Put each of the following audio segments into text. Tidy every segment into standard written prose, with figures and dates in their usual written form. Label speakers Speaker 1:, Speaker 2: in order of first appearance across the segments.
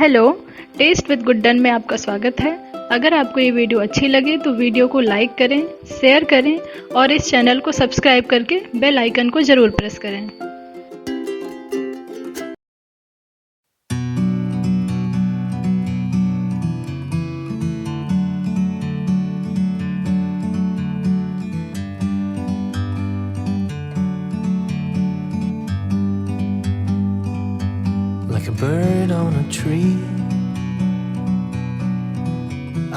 Speaker 1: Hello, test with Guddan में आपका स्वागत है। अगर आपको ये वीडियो अच्छी लगे तो वीडियो को लाइक करें, शेयर करें और इस चैनल को सब्सक्राइब करके बेल आइकन को ज़रूर प्रेस करें।
Speaker 2: Like a bird on a tree,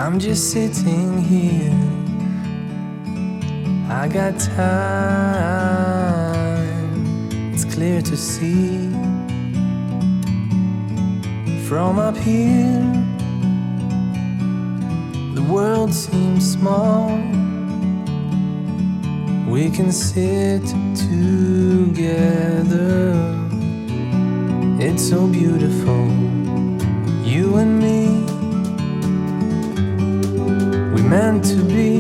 Speaker 2: I'm just sitting here. I got time, it's clear to see. From up here, the world seems small. We can sit together. It's so beautiful, you and me. We meant to be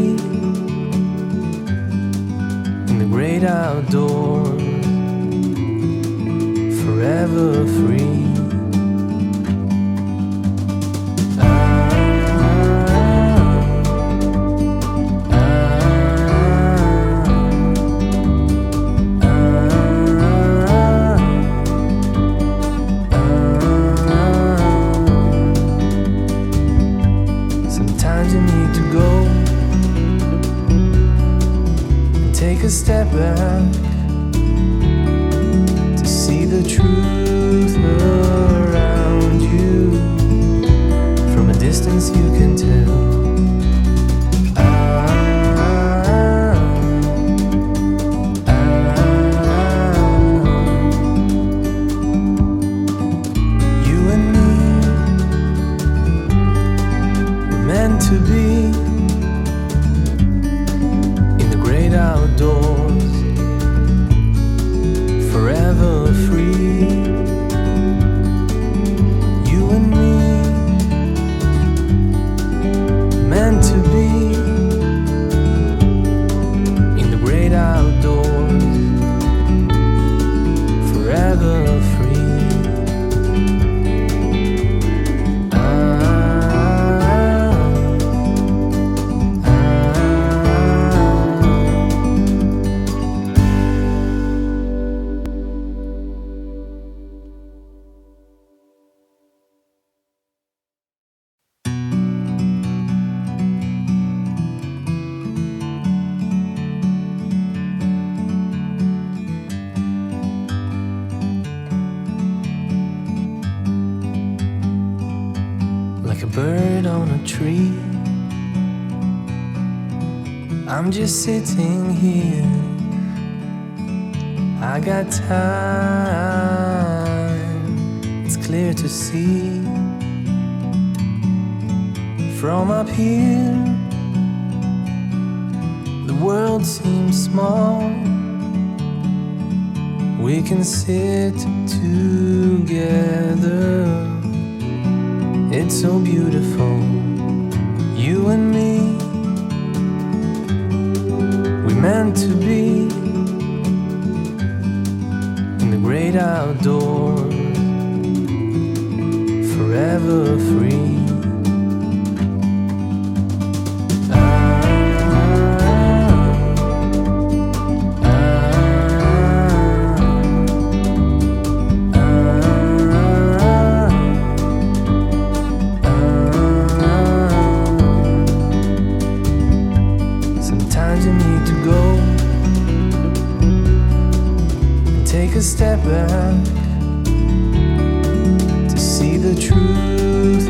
Speaker 2: in the great outdoors, forever free. Sometimes you need to go and take a step back to see the truth around you. From a distance you can tell. You and me, meant to be in the great outdoors, forever free. You and me, meant to be in the great outdoors, forever free. Like a bird on a tree, I'm just sitting here. I got time, it's clear to see. From up here, the world seems small. We can sit together. It's so beautiful, you and me. We meant to be in the great outdoors, forever free. Sometimes you need to go and take a step back to see the truth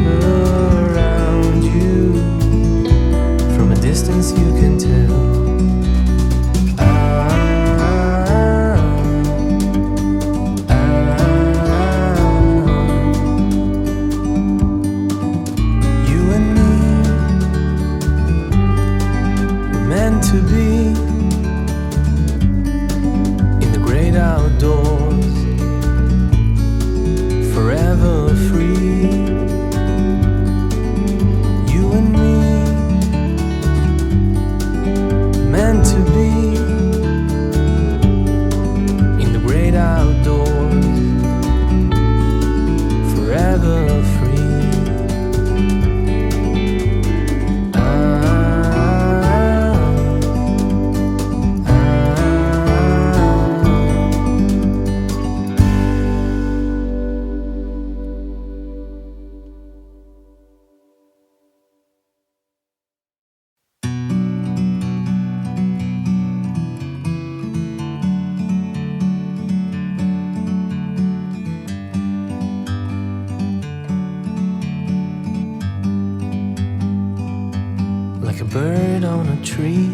Speaker 2: tree.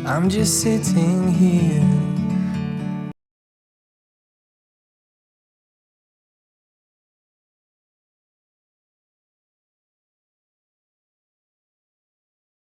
Speaker 2: I'm just sitting here